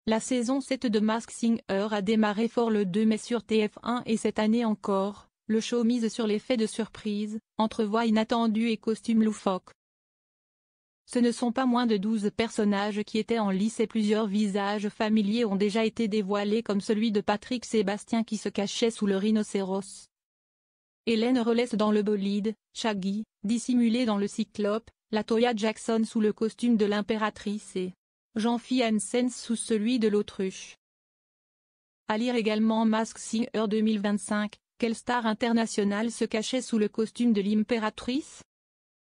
La saison 7 de Masked Singer a démarré fort le 2 mai sur TF1 et cette année encore, le show mise sur l'effet de surprise, entrevoix inattendus et costumes loufoques. Ce ne sont pas moins de 12 personnages qui étaient en lice et plusieurs visages familiers ont déjà été dévoilés comme celui de Patrick Sébastien qui se cachait sous le rhinocéros. Hélène Rollès dans le bolide, Shaggy, dissimulé dans le cyclope, Latoya Jackson sous le costume de l'impératrice et Jean-Phi Hansen sous celui de l'autruche. À lire également Masked Singer 2025, quelle star internationale se cachait sous le costume de l'impératrice?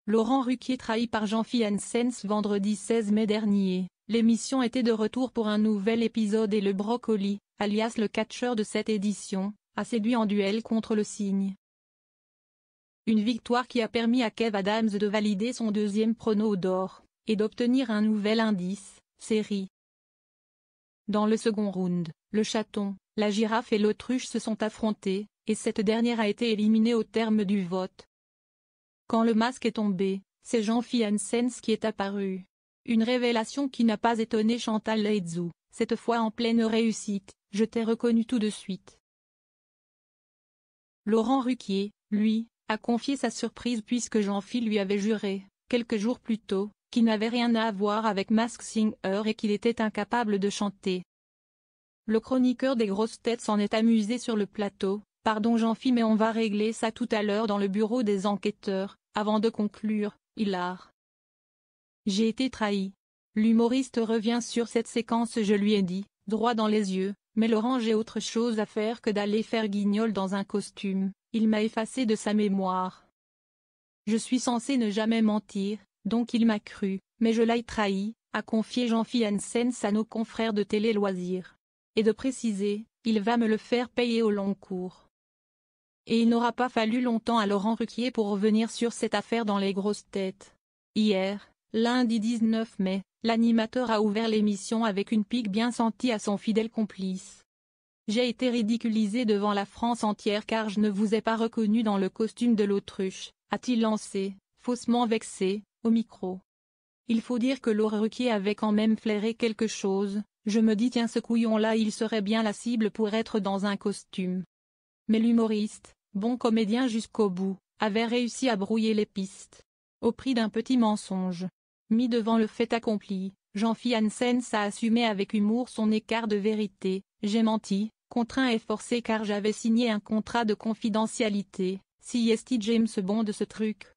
Laurent Ruquier trahi par Jean-Phi Hansen vendredi 16 mai dernier. L'émission était de retour pour un nouvel épisode et le brocoli, alias le catcheur de cette édition, a séduit en duel contre le cygne. Une victoire qui a permis à Kev Adams de valider son deuxième prono d'or, et d'obtenir un nouvel indice, série. Dans le second round, le chaton, la girafe et l'autruche se sont affrontés, et cette dernière a été éliminée au terme du vote. Quand le masque est tombé, c'est Jean-Phi Hansen qui est apparu. Une révélation qui n'a pas étonné Chantal Laizou, cette fois en pleine réussite, je t'ai reconnu tout de suite. Laurent Ruquier, lui, a confié sa surprise puisque Jean-Phi lui avait juré, quelques jours plus tôt, qu'il n'avait rien à voir avec Masked Singer et qu'il était incapable de chanter. Le chroniqueur des grosses têtes s'en est amusé sur le plateau. Pardon Jean-Phi mais on va régler ça tout à l'heure dans le bureau des enquêteurs, avant de conclure, hilar. J'ai été trahi. L'humoriste revient sur cette séquence je lui ai dit, droit dans les yeux, mais Laurent j'ai autre chose à faire que d'aller faire guignol dans un costume, il m'a effacé de sa mémoire. Je suis censé ne jamais mentir, donc il m'a cru, mais je l'ai trahi, a confié Jean-Phi Hansen à nos confrères de Télé Loisirs. Et de préciser, il va me le faire payer au long cours. Et il n'aura pas fallu longtemps à Laurent Ruquier pour revenir sur cette affaire dans les grosses têtes. Hier, lundi 19 mai, l'animateur a ouvert l'émission avec une pique bien sentie à son fidèle complice. J'ai été ridiculisé devant la France entière car je ne vous ai pas reconnu dans le costume de l'autruche, a-t-il lancé, faussement vexé, au micro. Il faut dire que Laurent Ruquier avait quand même flairé quelque chose, je me dis tiens ce couillon-là il serait bien la cible pour être dans un costume. Mais l'humoriste, bon comédien jusqu'au bout, avait réussi à brouiller les pistes. Au prix d'un petit mensonge. Mis devant le fait accompli, Jean-Phi Hansen a assumé avec humour son écart de vérité, j'ai menti, contraint et forcé car j'avais signé un contrat de confidentialité, si est James Bond de ce truc.